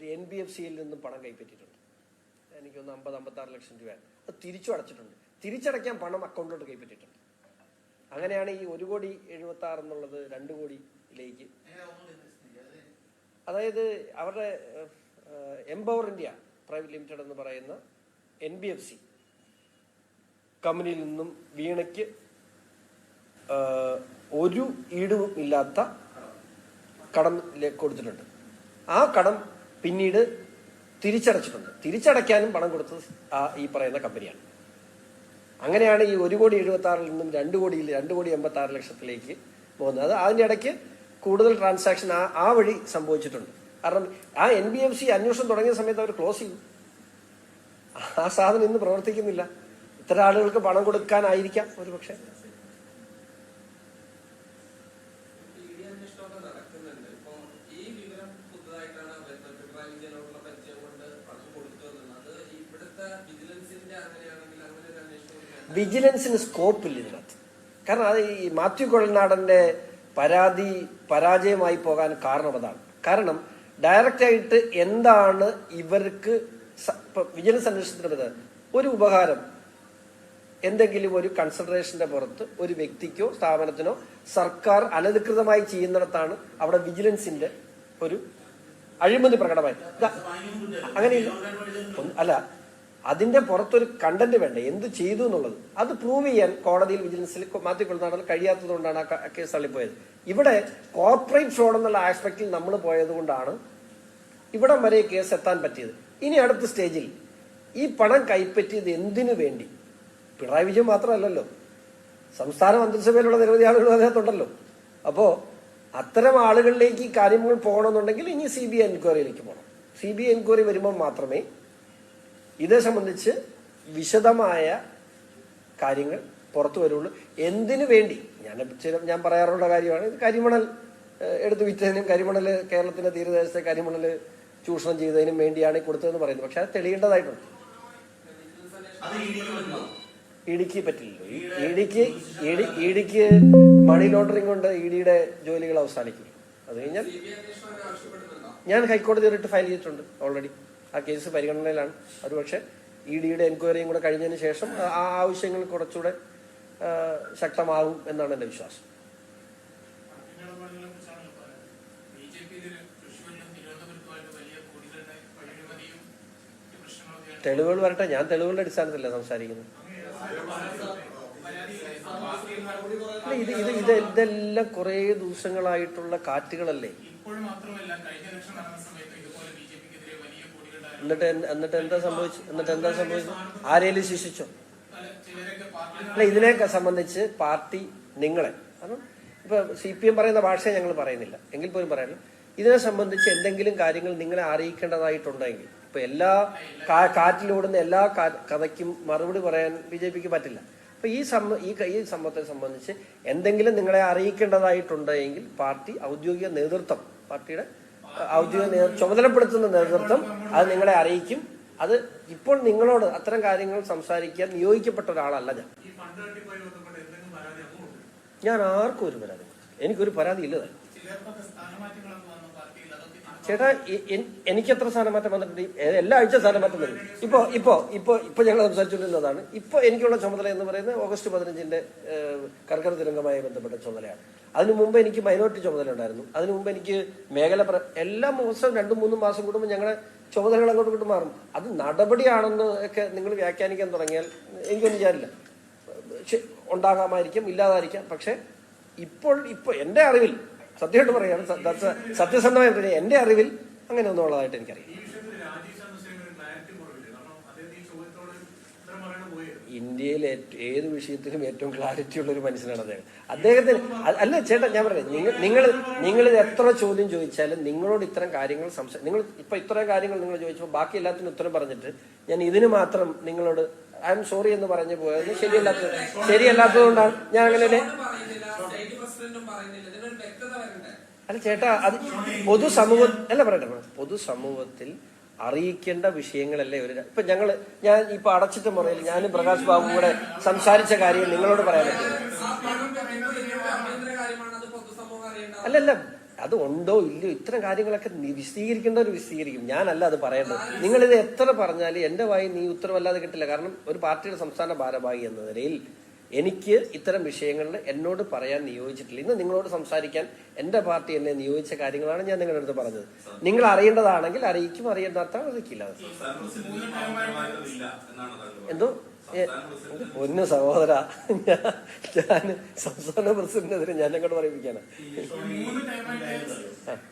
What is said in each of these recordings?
ഒരു NBFC-യിൽ നിന്നും പണം കൈപ്പറ്റിയിട്ടുണ്ട്. എനിക്കൊന്ന് 50-56 ലക്ഷം രൂപ. അത് തിരിച്ചു അടച്ചിട്ടുണ്ട്. തിരിച്ചടയ്ക്കാൻ പണം അക്കൗണ്ടിലോട്ട് കൈപ്പറ്റിയിട്ടുണ്ട്. അങ്ങനെയാണ് ഈ 1,76,00,000 എന്നുള്ളത് 2 കോടിയിലേക്ക്. അതായത് അവരുടെ എംപവർ ഇന്ത്യ പ്രൈവറ്റ് ലിമിറ്റഡ് എന്ന് പറയുന്ന NBFC കമ്പനിയിൽ നിന്നും വീണയ്ക്ക് ഒരു ഈടും ഇല്ലാത്ത കടം കൊടുത്തിട്ടുണ്ട്. ആ കടം പിന്നീട് തിരിച്ചടച്ചിട്ടുണ്ട്. തിരിച്ചടയ്ക്കാനും പണം കൊടുത്തത് ഈ പറയുന്ന കമ്പനിയാണ്. അങ്ങനെയാണ് ഈ 1,76,00,000 നിന്നും 2,86,00,000 പോകുന്നത്. അത് അതിൻ്റെ ഇടയ്ക്ക് കൂടുതൽ ട്രാൻസാക്ഷൻ ആ വഴി സംഭവിച്ചിട്ടുണ്ട്. കാരണം ആ NBFC അന്വേഷണം തുടങ്ങിയ സമയത്ത് അവർ ക്ലോസ് ചെയ്തു. ആ സാധനം ഇന്ന് പ്രവർത്തിക്കുന്നില്ല. ഇത്തരം ആളുകൾക്ക് പണം കൊടുക്കാനായിരിക്കാം ഒരു പക്ഷേ. വിജിലൻസിന് സ്കോപ്പില്ല ഇതിനകത്ത്. കാരണം അത് ഈ മാത്യു കുഴൽനാടന്റെ പരാജയമായി പോകാൻ കാരണം അതാണ്. കാരണം ഡയറക്റ്റായിട്ട് എന്താണ് ഇവർക്ക് വിജിലൻസ് അന്വേഷണത്തിന് ഒരു ഉപകാരം എന്തെങ്കിലും ഒരു കൺസിഡറേഷന്റെ പുറത്ത് ഒരു വ്യക്തിക്കോ സ്ഥാപനത്തിനോ സർക്കാർ അനധികൃതമായി ചെയ്യുന്നിടത്താണ് അവിടെ വിജിലൻസിന്റെ ഒരു അഴിമതി പ്രകടമായി. അങ്ങനെയില്ല അല്ല, അതിന്റെ പുറത്തൊരു കണ്ടന്റ് വേണ്ട, എന്ത് ചെയ്തു എന്നുള്ളത് അത് പ്രൂവ് ചെയ്യാൻ കോടതിയിൽ വിജിലൻസിൽ മാത്യു കുഴൽനാടൻ കഴിയാത്തത് കൊണ്ടാണ് ആ കേസ് തള്ളിപ്പോയത്. ഇവിടെ കോർപ്പറേറ്റ് ഫ്രോഡ് എന്നുള്ള ആസ്പെക്റ്റിൽ നമ്മൾ പോയത് കൊണ്ടാണ് ഇവിടം വരെ കേസ് എത്താൻ പറ്റിയത്. ഇനി അടുത്ത സ്റ്റേജിൽ ഈ പണം കൈപ്പറ്റിയത് എന്തിനു വേണ്ടി? പിണറായി വിജയൻ മാത്രമല്ലല്ലോ, സംസ്ഥാന മന്ത്രിസഭയിലുള്ള നിരവധി ആളുകൾ അതിനകത്തുണ്ടല്ലോ. അപ്പോ അത്തരം ആളുകളിലേക്ക് കാര്യങ്ങൾ പോകണമെന്നുണ്ടെങ്കിൽ ഇനി CBI എൻക്വയറിയിലേക്ക് പോകണം. CBI എൻക്വയറി വരുമ്പോൾ മാത്രമേ ഇതേ സംബന്ധിച്ച് വിശദമായ കാര്യങ്ങൾ പുറത്തു വരുള്ളൂ. എന്തിനു വേണ്ടി ഞാൻ പറയാറുള്ള കാര്യമാണ്, ഇത് കരിമണൽ എടുത്തു വിറ്റതിനും കരിമണൽ കേരളത്തിന്റെ തീരദേശത്തെ കരിമണൽ ചൂഷണം ചെയ്തതിനും വേണ്ടിയാണ് കൊടുത്തതെന്ന് പറയുന്നത്. പക്ഷെ അത് തെളിയേണ്ടതായിട്ടുണ്ട്. ഇടിക്ക് പറ്റില്ലല്ലോ. ഇടിക്ക് മണി ലോണ്ടറിംഗ് കൊണ്ട് EDയുടെ ജോലികൾ അവസാനിക്കും. അത് കഴിഞ്ഞാൽ ഞാൻ ഹൈക്കോടതി റിട്ട് ഫയൽ ചെയ്തിട്ടുണ്ട് ഓൾറെഡി. ആ കേസ് പരിഗണനയിലാണ്. അത് പക്ഷേ EDയുടെ എൻക്വയറിയും കൂടെ കഴിഞ്ഞതിന് ശേഷം ആ ആവശ്യങ്ങൾ കുറച്ചുകൂടെ ശക്തമാകും എന്നാണ് എൻ്റെ വിശ്വാസം. തെളിവുകൾ വരട്ടെ. ഞാൻ തെളിവുകളുടെ അടിസ്ഥാനത്തിലല്ല സംസാരിക്കുന്നത്. ഇതെല്ലാം കുറെ ദിവസങ്ങളായിട്ടുള്ള കാറ്റുകളല്ലേ. എന്നിട്ട് എന്താ സംഭവിച്ചു? ആരെങ്കിലും ശിക്ഷിച്ചോ? അല്ല, ഇതിനെയൊക്കെ സംബന്ധിച്ച് പാർട്ടി നിങ്ങളെ, കാരണം ഇപ്പൊ CPM പറയുന്ന ഭാഷയെ ഞങ്ങൾ പറയുന്നില്ല എങ്കിൽ പോലും പറയാനില്ല, ഇതിനെ സംബന്ധിച്ച് എന്തെങ്കിലും കാര്യങ്ങൾ നിങ്ങളെ അറിയിക്കേണ്ടതായിട്ടുണ്ടെങ്കിൽ ഇപ്പൊ എല്ലാ കാറ്റിലോടുന്ന എല്ലാ കഥയ്ക്കും മറുപടി പറയാൻ BJPക്ക് പറ്റില്ല. അപ്പൊ ഈ സംഭവത്തെ സംബന്ധിച്ച് എന്തെങ്കിലും നിങ്ങളെ അറിയിക്കേണ്ടതായിട്ടുണ്ടെങ്കിൽ പാർട്ടി ഔദ്യോഗിക നേതൃത്വം, പാർട്ടിയുടെ ഔദ്യോഗിക ചുമതലപ്പെടുത്തുന്ന നേതൃത്വം അത് നിങ്ങളെ അറിയിക്കും. അത് ഇപ്പോൾ നിങ്ങളോട് അത്തരം കാര്യങ്ങൾ സംസാരിക്കാൻ നിയോഗിക്കപ്പെട്ട ഒരാളല്ല ഞാൻ ആർക്കും ഒരു പരാതി, എനിക്കൊരു പരാതി ഇല്ലതായി. ചേട്ടാ, എനിക്കെത്ര സ്ഥാനമാറ്റം വന്നിട്ടുണ്ട്? എല്ലാ ആഴ്ച സ്ഥാനമാറ്റം വരും. ഇപ്പൊ ഞങ്ങൾ സംസാരിച്ചുകൊണ്ടിരുന്നതാണ്. ഇപ്പൊ എനിക്കുള്ള ചുമതല എന്ന് പറയുന്നത് August 15 കർക്കട തിരംഗമായി ബന്ധപ്പെട്ട ചുമതലയാണ്. അതിനു മുമ്പ് എനിക്ക് മൈനോറിറ്റി ചുമതല ഉണ്ടായിരുന്നു. അതിനു മുമ്പ് എനിക്ക് മേഖല എല്ലാ ദിവസവും 2-3 മാസം കൂടുമ്പോൾ ഞങ്ങളുടെ ചുമതലകൾ അങ്ങോട്ട് മാറും. അത് നടപടിയാണെന്ന് ഒക്കെ നിങ്ങൾ വ്യാഖ്യാനിക്കാൻ തുടങ്ങിയാൽ എനിക്കൊന്നും ചെയ്യാനില്ല. ഉണ്ടാകാമായിരിക്കും, ഇല്ലാതായിരിക്കാം. പക്ഷെ ഇപ്പോൾ എന്റെ അറിവിൽ, സത്യമായിട്ട് പറയുകയാണ്, സത്യസന്ധമായി പറയാം, എന്റെ അറിവിൽ അങ്ങനെ ഒന്നും ഉള്ളതായിട്ട് എനിക്കറിയാം. ഇന്ത്യയിൽ ഏത് വിഷയത്തിലും ഏറ്റവും ക്ലാരിറ്റി ഉള്ള ഒരു മനുഷ്യനാണ് അദ്ദേഹത്തിന്. അല്ല ചേട്ടാ, ഞാൻ പറയാം, നിങ്ങൾ എത്ര ചോദ്യം ചോദിച്ചാലും നിങ്ങളോട് ഇത്തരം കാര്യങ്ങൾ നിങ്ങൾ ഇപ്പൊ ഇത്രയും കാര്യങ്ങൾ നിങ്ങൾ ചോദിച്ചപ്പോൾ ബാക്കി എല്ലാത്തിനും ഉത്തരം പറഞ്ഞിട്ട് ഞാൻ ഇതിന് മാത്രം നിങ്ങളോട് ഐ എം സോറി എന്ന് പറഞ്ഞു പോയത് ശരിയല്ലാത്തത് കൊണ്ടാണ് ഞാൻ അങ്ങനെ. അല്ല ചേട്ടാ, അത് പൊതുസമൂഹത്തിൽ അറിയിക്കേണ്ട വിഷയങ്ങളല്ലേ ഇപ്പൊ ഞാൻ ഇപ്പൊ അടച്ചിട്ട മുറയിൽ ഞാനും പ്രകാശ് ബാബു കൂടെ സംസാരിച്ച കാര്യം നിങ്ങളോട് പറയാൻ പറ്റില്ല. അല്ലല്ല, അത് ഉണ്ടോ ഇല്ലയോ ഇത്തരം കാര്യങ്ങളൊക്കെ വിശദീകരിക്കേണ്ടവർ വിശദീകരിക്കും. ഞാനല്ല അത് പറയേണ്ടത്. നിങ്ങളിത് എത്ര പറഞ്ഞാലും എന്റെ വായി നീ ഉത്തരവല്ലാതെ കിട്ടില്ല. കാരണം ഒരു പാർട്ടിയുടെ സംസ്ഥാന ഭാരവാഹി എന്ന നിലയിൽ എനിക്ക് ഇത്തരം വിഷയങ്ങളിൽ എന്നോട് പറയാൻ നിയോഗിച്ചിട്ടില്ല. ഇന്ന് നിങ്ങളോട് സംസാരിക്കാൻ എന്റെ പാർട്ടി എന്നെ നിയോഗിച്ച കാര്യങ്ങളാണ് ഞാൻ നിങ്ങളുടെ അടുത്ത് പറഞ്ഞത്. നിങ്ങൾ അറിയേണ്ടതാണെങ്കിൽ അറിയിക്കും, അറിയേണ്ടാത്ത അറിയിക്കില്ല. എന്തോ പൊന്നു സഹോദര, ഞാൻ സംസ്ഥാന പ്രസിഡന്റിനെതിരെ ഞാൻ അങ്ങോട്ട് പറയിപ്പിക്കാനാ.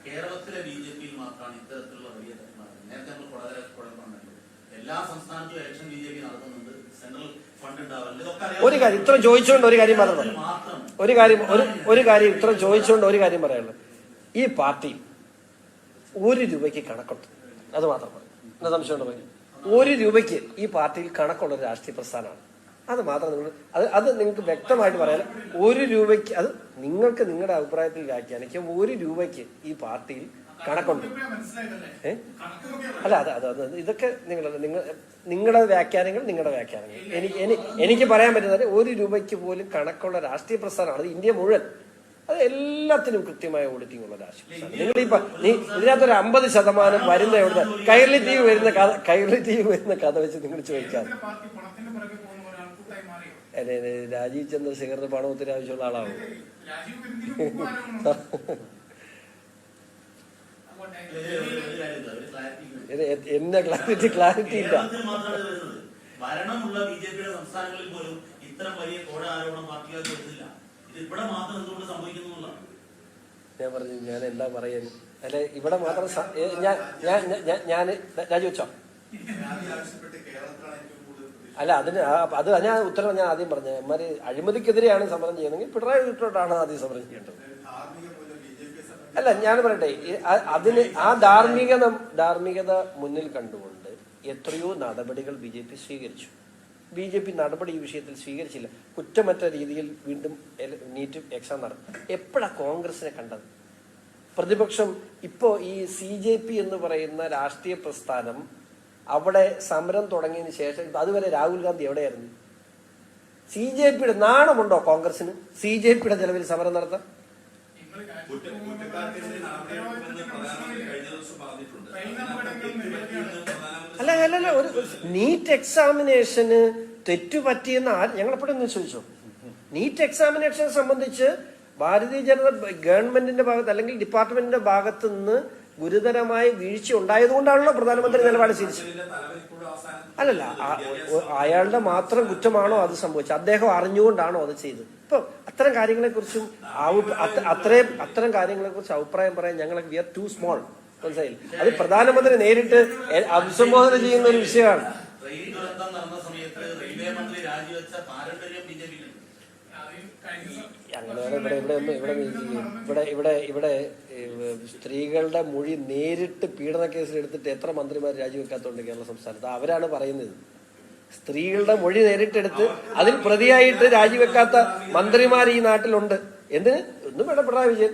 കേരളത്തിലെ ബിജെപിയിൽ മാത്രമാണ് ഇത്തരത്തിലുള്ള വലിയ നേരത്തെ എല്ലാ സംസ്ഥാനത്തും ഇലക്ഷൻ ബിജെപി നടത്തുന്നുണ്ട്. സെൻട്രൽ ഫണ്ട് ഉണ്ടാവില്ല. ഒരു കാര്യം ഇത്ര ചോദിച്ചുകൊണ്ട് ഒരു കാര്യം പറഞ്ഞത് ഒരു കാര്യം ഇത്ര ചോദിച്ചുകൊണ്ട് ഒരു കാര്യം പറയാനുള്ളത്, ഈ പാർട്ടി ₹1 കണക്കുണ്ട്. അത് മാത്രം പറയും. എന്താ സംശയം പറയും? ₹1 ഈ പാർട്ടിയിൽ കണക്കുള്ള ഒരു രാഷ്ട്രീയ പ്രസ്ഥാനമാണ്. അത് മാത്രം നിങ്ങൾ അത് നിങ്ങൾക്ക് വ്യക്തമായിട്ട് പറയാൻ ₹1 അത് നിങ്ങൾക്ക് നിങ്ങളുടെ അഭിപ്രായത്തിൽ വ്യാഖ്യാനിക്കും. ₹1 ഈ പാർട്ടിയിൽ കണക്കുണ്ട്. അല്ല അത് ഇതൊക്കെ നിങ്ങളുടെ വ്യാഖ്യാനങ്ങൾ നിങ്ങളുടെ വ്യാഖ്യാനങ്ങൾ. എനിക്ക് പറയാൻ പറ്റുന്നത് ₹1 പോലും കണക്കുള്ള രാഷ്ട്രീയ പ്രസ്ഥാനമാണ്. അത് ഇന്ത്യ മുഴുവൻ, അത് എല്ലാത്തിനും കൃത്യമായ ഓഡിറ്റിംഗ് ഉള്ള രാഷ്ട്രീയ. നിങ്ങളിപ്പോ ഇതിനകത്തൊരു 50% വരുന്ന എവിടെ കൈരളി ടി വി വരുന്ന കഥ വെച്ച് നിങ്ങൾ ചോദിക്കാതെ. രാജീവ് ചന്ദ്രശേഖറിന് പണം ഒത്തിരി ആവശ്യമുള്ള ആളാണ്. എന്നെ ക്ലാരിറ്റി ഇല്ല. ഭരണമുള്ള ബിജെപിയുടെ സംസ്ഥാനങ്ങളിൽ പോലും ഇത്തരം വലിയ കോഴ ആരോപണം പാർട്ടികൾക്ക് വരുന്നില്ല. ഇത് ഇവിടെ മാത്രം എന്തുകൊണ്ട് സംഭവിക്കുന്നുള്ള ഞാൻ പറഞ്ഞു. ഞാൻ എന്താ പറയാൻ അല്ലെ, ഇവിടെ മാത്രം ഞാൻ രാജിവെച്ചോ? അല്ല അത് ഞാൻ ഉത്തരം ഞാൻ ആദ്യം പറഞ്ഞ അമ്മമാര് അഴിമതിക്കെതിരെയാണ് സമരം ചെയ്യുന്നതെങ്കിൽ പിണറായി വിജയനോടാണ് ആദ്യം സമരം ചെയ്യേണ്ടത്. അല്ല ഞാൻ പറയട്ടെ, അതിന് ആ ധാർമ്മികത മുന്നിൽ കണ്ടുകൊണ്ട് എത്രയോ നടപടികൾ BJP സ്വീകരിച്ചു. BJP നടപടി ഈ വിഷയത്തിൽ സ്വീകരിച്ചില്ല. കുറ്റമറ്റ രീതിയിൽ വീണ്ടും നീറ്റ് എക്സാം നടത്തും. എപ്പോഴാണ് കോൺഗ്രസിനെ കണ്ടത്? പ്രതിപക്ഷം ഇപ്പോ ഈ CJP എന്ന് പറയുന്ന രാഷ്ട്രീയ പ്രസ്ഥാനം അവിടെ സമരം തുടങ്ങിയതിന് ശേഷം അതുവരെ രാഹുൽ ഗാന്ധി എവിടെയായിരുന്നു? CJPയുടെ നാണമുണ്ടോ കോൺഗ്രസിന് CJPയുടെ ചെലവിൽ സമരം നടത്താൻ? അല്ല ഒരു നീറ്റ് എക്സാമിനേഷന് തെറ്റുപറ്റിയെന്ന് ഞങ്ങളെപ്പോഴൊന്ന് ചോദിച്ചോ? നീറ്റ് എക്സാമിനേഷനെ സംബന്ധിച്ച് ഭാരതീയ ജനത ഗവൺമെന്റിന്റെ ഭാഗത്ത് അല്ലെങ്കിൽ ഡിപ്പാർട്ട്മെന്റിന്റെ ഭാഗത്ത് നിന്ന് ഗുരുതരമായ വീഴ്ച ഉണ്ടായതുകൊണ്ടാണല്ലോ പ്രധാനമന്ത്രി നിലപാട് സ്വീകരിച്ചത്. അല്ലല്ല, അയാളുടെ മാത്രം കുറ്റമാണോ അത് സംഭവിച്ചത്? അദ്ദേഹം അറിഞ്ഞുകൊണ്ടാണോ അത് ചെയ്തത്? ഇപ്പൊ അത്തരം കാര്യങ്ങളെ കുറിച്ചും അത്തരം കാര്യങ്ങളെ കുറിച്ച് അഭിപ്രായം പറയാൻ ഞങ്ങൾക്ക് വി ആർ ടു സ്മോൾ. മനസ്സിലായില്ല? അത് പ്രധാനമന്ത്രി നേരിട്ട് അഭിസംബോധന ചെയ്യുന്ന ഒരു വിഷയമാണ്. ഇവിടെ സ്ത്രീകളുടെ മൊഴി നേരിട്ട് പീഡന കേസിൽ എടുത്തിട്ട് എത്ര മന്ത്രിമാർ രാജിവെക്കാത്തതുണ്ട് കേരള സംസ്ഥാനത്ത്? അവരാണ് പറയുന്നത്. സ്ത്രീകളുടെ മൊഴി നേരിട്ടെടുത്ത് അതിൽ പ്രതിയായിട്ട് രാജിവെക്കാത്ത മന്ത്രിമാർ ഈ നാട്ടിലുണ്ട്. എന്തിന്? ഒന്നും വേണ്ട പിണറായി വിജയൻ,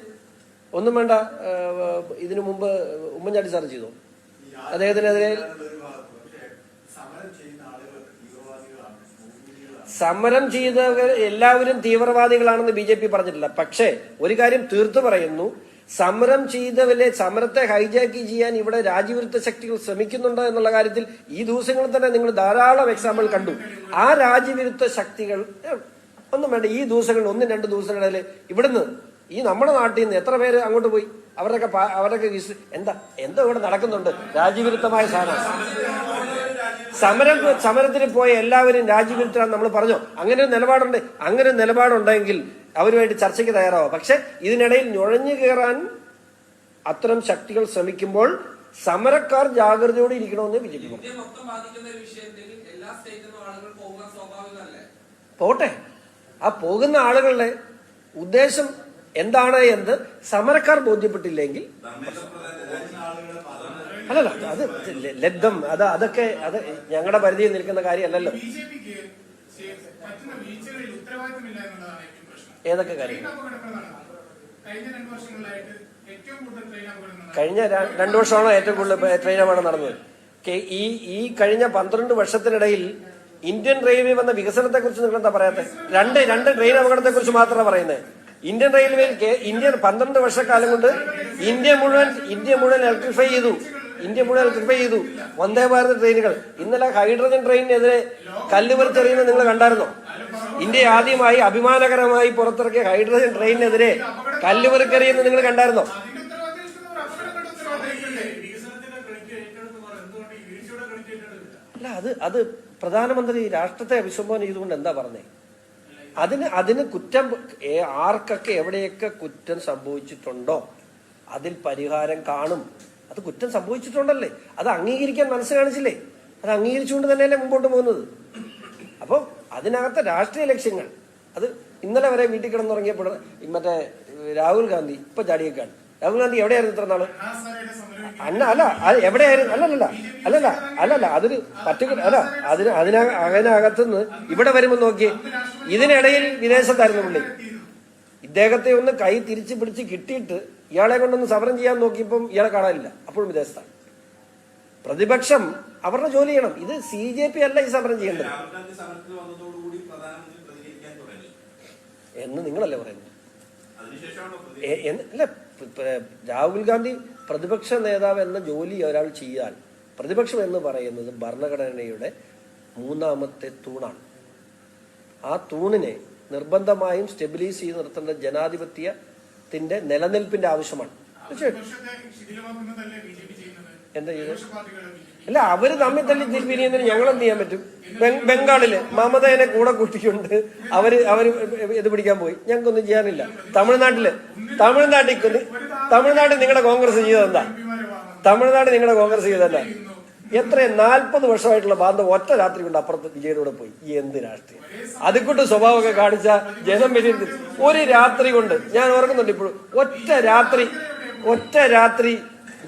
ഒന്നും വേണ്ട ഇതിനു മുമ്പ് ഉമ്മൻചാണ്ടി സാർ ചെയ്തോ? അദ്ദേഹത്തിനെതിരെ സമരം ചെയ്തവർ എല്ലാവരും തീവ്രവാദികളാണെന്ന് BJP പറഞ്ഞിട്ടില്ല. പക്ഷേ ഒരു കാര്യം തീർത്തു പറയുന്നു, സമരം ചെയ്തവരെ സമരത്തെ ഹൈജാക്ക് ചെയ്യാൻ ഇവിടെ രാജ്യവിരുദ്ധ ശക്തികൾ ശ്രമിക്കുന്നുണ്ടോ എന്നുള്ള കാര്യത്തിൽ ഈ ദിവസങ്ങളിൽ തന്നെ നിങ്ങൾ ധാരാളം എക്സാമ്പിൾ കണ്ടു. ആ രാജ്യവിരുദ്ധ ശക്തികൾ ഒന്നും വേണ്ട, ഈ ദിവസങ്ങളിൽ 1-2 ദിവസങ്ങളിൽ ഇവിടുന്ന് ഈ നമ്മുടെ നാട്ടിൽ നിന്ന് എത്ര പേര് അങ്ങോട്ട് പോയി? അവരൊക്കെ എന്താ ഇവിടെ നടക്കുന്നുണ്ട്? രാജ്യവിരുദ്ധമായ സാധനം. സമരത്തിന് പോയ എല്ലാവരും രാജ്യവിരുദ്ധരാണ് നമ്മൾ പറഞ്ഞോ? അങ്ങനെ ഒരു നിലപാടുണ്ട്. അങ്ങനെ ഒരു നിലപാടുണ്ടെങ്കിൽ അവരുമായിട്ട് ചർച്ചയ്ക്ക് തയ്യാറാവും. പക്ഷെ ഇതിനിടയിൽ നുഴഞ്ഞു കയറാൻ അത്തരം ശക്തികൾ ശ്രമിക്കുമ്പോൾ സമരക്കാർ ജാഗ്രതയോടെ ഇരിക്കണമെന്ന് BJP പോട്ടെ. ആ പോകുന്ന ആളുകളുടെ ഉദ്ദേശം എന്താണ് എന്ന് സമരക്കാർ ബോധ്യപ്പെട്ടില്ലെങ്കിൽ അല്ലല്ല, അത് ലബ്ധം അതൊക്കെ ഞങ്ങളുടെ പരിധിയിൽ നിൽക്കുന്ന കാര്യമല്ലല്ലോ. ഏതൊക്കെ കാര്യങ്ങൾ? കഴിഞ്ഞ 2 വർഷമാണോ ഏറ്റവും കൂടുതൽ ട്രെയിൻ അപകടം നടന്നത്? ഈ കഴിഞ്ഞ 12 വർഷത്തിനിടയിൽ ഇന്ത്യൻ റെയിൽവേ വന്ന വികസനത്തെ കുറിച്ച് നിങ്ങൾ എന്താ പറയാത്തെ? രണ്ട് ട്രെയിൻ അപകടത്തെ കുറിച്ച് മാത്രമാണ് പറയുന്നത്. ഇന്ത്യൻ റെയിൽവേയിൽ ഇന്ത്യ 12 വർഷക്കാലം കൊണ്ട് ഇന്ത്യ മുഴുവൻ ഇലക്ട്രിഫൈ ചെയ്തു. വന്ദേ ഭാരത് ട്രെയിനുകൾ. ഇന്നലെ ഹൈഡ്രജൻ ട്രെയിനിനെതിരെ കല്ലുപറിച്ചെറിയുന്നത് നിങ്ങൾ കണ്ടായിരുന്നോ? ഇന്ത്യ ആദ്യമായി അഭിമാനകരമായി പുറത്തിറക്കിയ ഹൈഡ്രജൻ ട്രെയിനിനെതിരെ കല്ലുപറിച്ചെറിയുന്നത് നിങ്ങൾ കണ്ടായിരുന്നോ? അല്ല, അത് പ്രധാനമന്ത്രി രാഷ്ട്രത്തെ അഭിസംബോധന ചെയ്തുകൊണ്ട് എന്താ പറഞ്ഞേ? അതിന് കുറ്റം ആർക്കൊക്കെ എവിടെയൊക്കെ കുറ്റം സംഭവിച്ചിട്ടുണ്ടോ അതിൽ പരിഹാരം കാണും. അത് കുറ്റം സംഭവിച്ചിട്ടുണ്ടല്ലേ, അത് അംഗീകരിക്കാൻ മനസ്സ് കാണിച്ചില്ലേ? അത് അംഗീകരിച്ചുകൊണ്ട് തന്നെയല്ലേ മുമ്പോട്ട് പോകുന്നത്. അപ്പം അതിനകത്തെ രാഷ്ട്രീയ ലക്ഷ്യങ്ങൾ അത് ഇന്നലെ വരെ വീട്ടിൽ കിടന്നുറങ്ങിയപ്പോൾ മറ്റേ രാഹുൽ ഗാന്ധി ഇപ്പൊ ചാടിയേക്കാണ്. രാഹുൽ ഗാന്ധി എവിടെയായിരുന്നു ഇത്ര നാള്? അല്ലല്ല അതൊരു പർട്ടിക്കുലർ അതിനകത്തുനിന്ന് ഇവിടെ വരുമ്പോൾ നോക്കിയേ, ഇതിനിടയിൽ വിദേശത്തായിരുന്നു പുള്ളി. ഇദ്ദേഹത്തെ ഒന്ന് കൈ തിരിച്ചു പിടിച്ച് കിട്ടിയിട്ട് ഇയാളെ കൊണ്ടൊന്ന് സമരം ചെയ്യാൻ നോക്കിയപ്പം ഇയാളെ കാണാനില്ല, അപ്പോഴും വിദേശത്താണ്. പ്രതിപക്ഷം അവരുടെ ജോലി ചെയ്യണം. ഇത് CJP അല്ല ഈ സമരം ചെയ്യേണ്ടത് എന്ന് നിങ്ങളല്ലേ പറയുന്നത്? അല്ല, രാഹുൽ ഗാന്ധി പ്രതിപക്ഷ നേതാവ് എന്ന ജോലി ഒരാൾ ചെയ്യാൻ, പ്രതിപക്ഷം എന്ന് പറയുന്നത് ഭരണഘടനയുടെ 3ാമത്തെ തൂണാണ്. ആ തൂണിനെ നിർബന്ധമായും സ്റ്റെബിലൈസ് ചെയ്ത് നിർത്തേണ്ട ജനാധിപത്യത്തിന്റെ നിലനിൽപ്പിന്റെ ആവശ്യമാണ്. എന്താ ചെയ്തത്? അല്ല, അവര് തമ്മിൽ തല്ലി പിരിയുന്നതിന് ഞങ്ങൾ എന്ത് ചെയ്യാൻ പറ്റും? ബംഗാളില് മമതയെ കൂടെ കൂട്ടിക്കൊണ്ട് അവര് ഇത് പിടിക്കാൻ പോയി, ഞങ്ങൾക്കൊന്നും ചെയ്യാനില്ല. തമിഴ്നാട്ടിൽ നിങ്ങളുടെ കോൺഗ്രസ് ചെയ്തതെന്താ? എത്ര 40 വർഷമായിട്ടുള്ള ബാന്ധവം ഒറ്റ രാത്രി കൊണ്ട് അപ്പുറത്ത് വിജയുടെ പോയി. എന്ത് രാഷ്ട്രീയം! അതുകൊണ്ട് സ്വഭാവമൊക്കെ കാണിച്ച ജനം വിലയിരുത്തി ഒരു രാത്രി കൊണ്ട്. ഞാൻ ഓർക്കുന്നുണ്ട് ഇപ്പോഴും, ഒറ്റ രാത്രി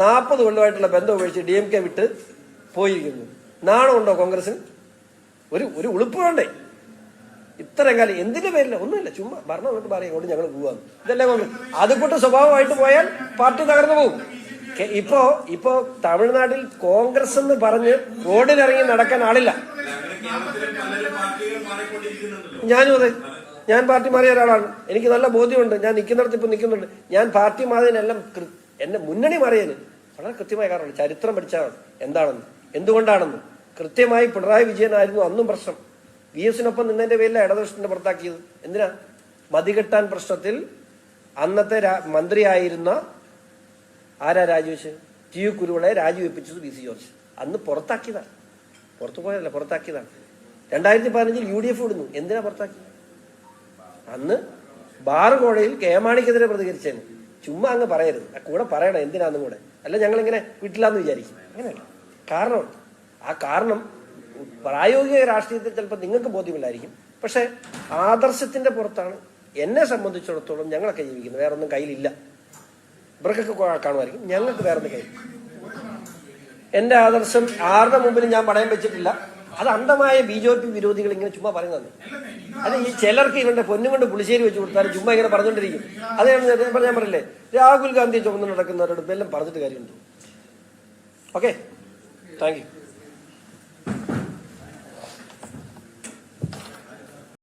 40 കൊല്ലമായിട്ടുള്ള ബന്ധം ഉപേക്ഷിച്ച് DMK വിട്ട് പോയിരിക്കുന്നു. നാണമുണ്ടോ കോൺഗ്രസിന്? ഒരു ഉളുപ്പ് വേണ്ടേ? ഇത്രയും കാലം എന്തിന്റെ പേരില്ല? ഒന്നുമില്ല, ചുമ്മാ ഭരണം കൊണ്ട് പറയും കൊണ്ട് ഞങ്ങൾ പോവാന്ന്. ഇതല്ലേ കോൺഗ്രസ്? അതുകൊണ്ട് സ്വഭാവമായിട്ട് പോയാൽ പാർട്ടി തകർന്നു പോകും. ഇപ്പോ തമിഴ്നാട്ടിൽ കോൺഗ്രസ് എന്ന് പറഞ്ഞ് റോഡിലിറങ്ങി നടക്കാൻ ആളില്ല. ഞാനും അതെ, ഞാൻ പാർട്ടി മാറിയ ഒരാളാണ്. എനിക്ക് നല്ല ബോധ്യമുണ്ട്. ഞാൻ നിൽക്കുന്നിടത്ത് ഇപ്പൊ നിൽക്കുന്നുണ്ട്. ഞാൻ പാർട്ടി മാറിയതിനെല്ലാം എന്നെ മുന്നണി മാറിയതിന് വളരെ കൃത്യമായ കാരണമാണ്. ചരിത്രം പഠിച്ചാൽ എന്താണെന്ന്, എന്തുകൊണ്ടാണെന്ന് കൃത്യമായി. പിണറായി വിജയനായിരുന്നു അന്നും പ്രശ്നം. VS-നൊപ്പം നിന്നതിന്റെ പേരിലാണ് ഇടതുപക്ഷത്തിന്റെ പുറത്താക്കിയത്. എന്തിനാ? മതികെട്ടാൻ പ്രശ്നത്തിൽ അന്നത്തെ മന്ത്രിയായിരുന്ന ആരാ രാജിവെച്ച്? TU കുരുവിളയെ രാജിവെപ്പിച്ചത് PC George. അന്ന് പുറത്താക്കിയതാണ്. പുറത്തു പോയതല്ല, പുറത്താക്കിയതാണ്. 2015 UDF വിടുന്നു. എന്തിനാ പുറത്താക്കി? അന്ന് ബാറുകോഴയിൽ കേമാണിക്കെതിരെ പ്രതികരിച്ചേന്. ചുമ്മാ അങ്ങ് പറയരുത്, കൂടെ പറയണം എന്തിനാന്നും കൂടെ. അല്ല ഞങ്ങളിങ്ങനെ വിട്ടില്ലാന്ന് വിചാരിക്കും. അങ്ങനെയല്ല, കാരണമുണ്ട്. ആ കാരണം പ്രായോഗിക രാഷ്ട്രീയത്തിൽ ചിലപ്പോൾ നിങ്ങൾക്ക് ബോധ്യമില്ലായിരിക്കും, പക്ഷെ ആദർശത്തിന്റെ പുറത്താണ് എന്നെ സംബന്ധിച്ചിടത്തോളം ഞങ്ങളൊക്കെ ജീവിക്കുന്നത്. വേറൊന്നും കയ്യിലില്ല. ഇവർക്കൊക്കെ കാണുമായിരിക്കും, ഞങ്ങൾക്ക് വേറൊന്നും കയ്യിൽ. എന്റെ ആദർശം ആരുടെ മുമ്പിലും ഞാൻ പണയം വെച്ചിട്ടില്ല. അത് അന്ധമായ BJP വിരോധികൾ ഇങ്ങനെ ചുമ്മാ പറയുന്നത്. അത് ഈ ചിലർക്ക് ഇവന്റെ പൊന്നും കൊണ്ട് പുളിശ്ശേരി വെച്ച് കൊടുത്താലും ചുമ്മാ ഇങ്ങനെ പറഞ്ഞുകൊണ്ടിരിക്കും. അതാണ് ഞാൻ പറയില്ലേ, രാഹുൽ ഗാന്ധി ചുമന്ന് നടക്കുന്നവരോട് എല്ലാം പറഞ്ഞിട്ട് കാര്യമുണ്ട്. Okay, thank you.